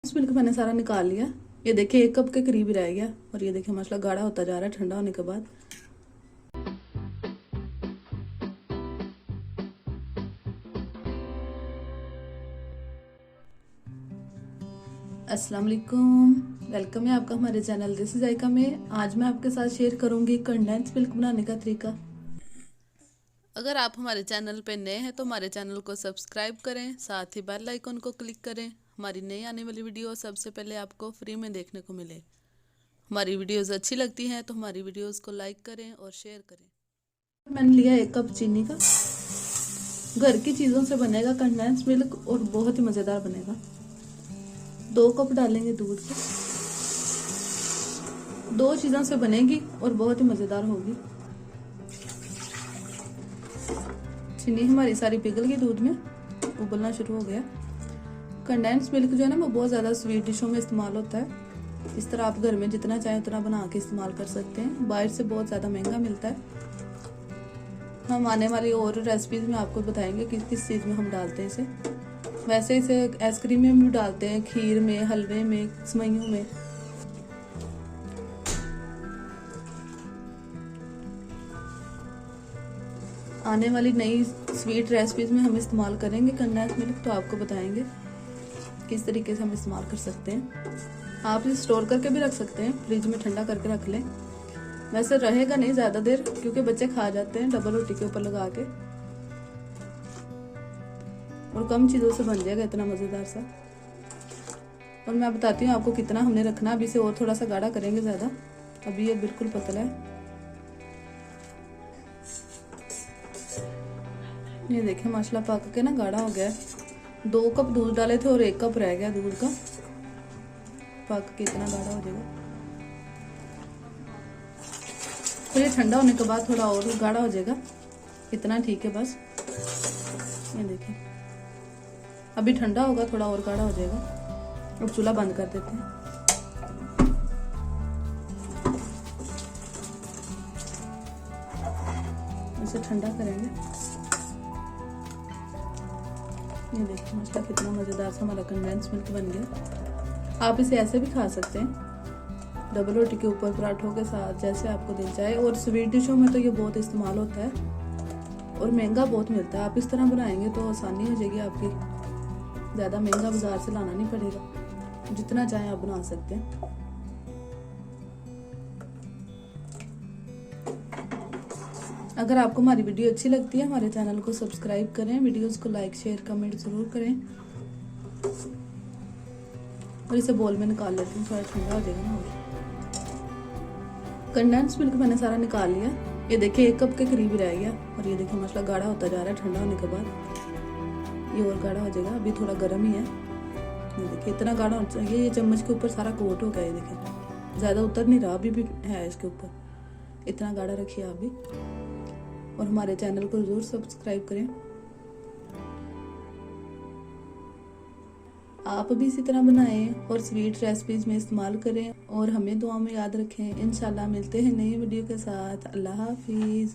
इस मिल्क मैंने सारा निकाल लिया। ये देखिए 1 कप के करीब रह गया और ये देखिए माशाल्लाह गाढ़ा होता जा रहा है ठंडा होने के बाद। अस्सलाम वालेकुम, वेलकम है आपका हमारे चैनल दिस इज जायका में। आज मैं आपके साथ शेयर करूंगी कंडेंस मिल्क बनाने का तरीका। अगर आप हमारे चैनल पे नए हैं तो हमारे चैनल को सब्सक्राइब करें, साथ ही बेल आइकन को क्लिक करें। हमारी नई आने वाली वीडियो सबसे पहले आपको फ्री में देखने को मिले। हमारी वीडियोस अच्छी लगती हैं तो हमारी वीडियोस को लाइक करें और शेयर करें। मैंने लिया 1 कप चीनी का। घर की चीज़ों से बनेगा कंडेंस मिल्क और बहुत ही मज़ेदार बनेगा। 2 कप डालेंगे दूध के। 2 चीज़ों से बनेगी और बहुत ही मज़ेदार होगी। चीनी हमारी सारी पिघल गई दूध में, उबलना शुरू हो गया। कंडेंस मिल्क जो है ना वो बहुत ज़्यादा स्वीट डिशों में इस्तेमाल होता है। इस तरह आप घर में जितना चाहें उतना बना के इस्तेमाल कर सकते हैं। बाहर से बहुत ज़्यादा महंगा मिलता है। हम आने वाली और रेसिपीज़ में आपको बताएंगे किस किस चीज़ में हम डालते हैं इसे। वैसे इसे आइसक्रीम में भी डालते हैं, खीर में, हलवे में, सेवइयों में। आने वाली नई स्वीट रेसिपीज़ में हम इस्तेमाल करेंगे कंडेंस मिल्क, तो आपको बताएंगे किस तरीके से हम इस्तेमाल कर सकते हैं। आप इसे स्टोर करके भी रख सकते हैं, फ्रिज में ठंडा करके रख लें। वैसे रहेगा नहीं ज़्यादा देर क्योंकि बच्चे खा जाते हैं डबल रोटी के ऊपर लगा के, और कम चीज़ों से बन जाएगा इतना मज़ेदार सा। और मैं बताती हूँ आपको कितना हमने रखना। अभी इसे और थोड़ा सा गाढ़ा करेंगे ज़्यादा। अभी ये बिल्कुल पतला है। ये देखिए माशाल्लाह पक के ना गाढ़ा हो गया है। 2 कप दूध डाले थे और 1 कप रह गया दूध का। पक के इतना गाढ़ा हो जाएगा। फिर ये ठंडा होने के बाद थोड़ा और गाढ़ा हो जाएगा। इतना ठीक है बस। ये देखिए अभी ठंडा होगा, थोड़ा और गाढ़ा हो जाएगा। अब चूल्हा बंद कर देते हैं। इसे ठंडा करेंगे। ये देखिए माशाल्लाह कितना मज़ेदार सा हमारा कंडेंस मिल्क बन गया। आप इसे ऐसे भी खा सकते हैं, डबल रोटी के ऊपर, पराठों के साथ, जैसे आपको दिल चाहे। और स्वीट डिशों में तो ये बहुत इस्तेमाल होता है और महंगा बहुत मिलता है। आप इस तरह बनाएंगे तो आसानी हो जाएगी आपकी। ज़्यादा महंगा बाजार से लाना नहीं पड़ेगा। जितना चाहें आप बना सकते हैं। अगर आपको हमारी वीडियो अच्छी लगती है हमारे चैनल को सब्सक्राइब करें, वीडियोस को लाइक शेयर कमेंट ज़रूर करें। और इसे बोल में निकाल लेती हूँ, थोड़ा ठंडा हो जाएगा ना। कंडेंस मिल्क मैंने सारा निकाल लिया। ये देखिए 1 कप के करीब रह गया और ये देखिए माशाल्लाह गाढ़ा होता जा रहा है ठंडा होने के बाद। ये और गाढ़ा हो जाएगा, अभी थोड़ा गर्म ही है। ये देखिए इतना गाढ़ा होना चाहिए। ये चम्मच के ऊपर सारा कोट हो गया। ये देखिए ज़्यादा उतर नहीं रहा, अभी भी है इसके ऊपर। इतना गाढ़ा रखिए आप भी। और हमारे चैनल को ज़रूर सब्सक्राइब करें। आप भी इसी तरह बनाएं और स्वीट रेसिपीज़ में इस्तेमाल करें और हमें दुआ में याद रखें। इंशाल्लाह मिलते हैं नई वीडियो के साथ। अल्लाह हाफिज़।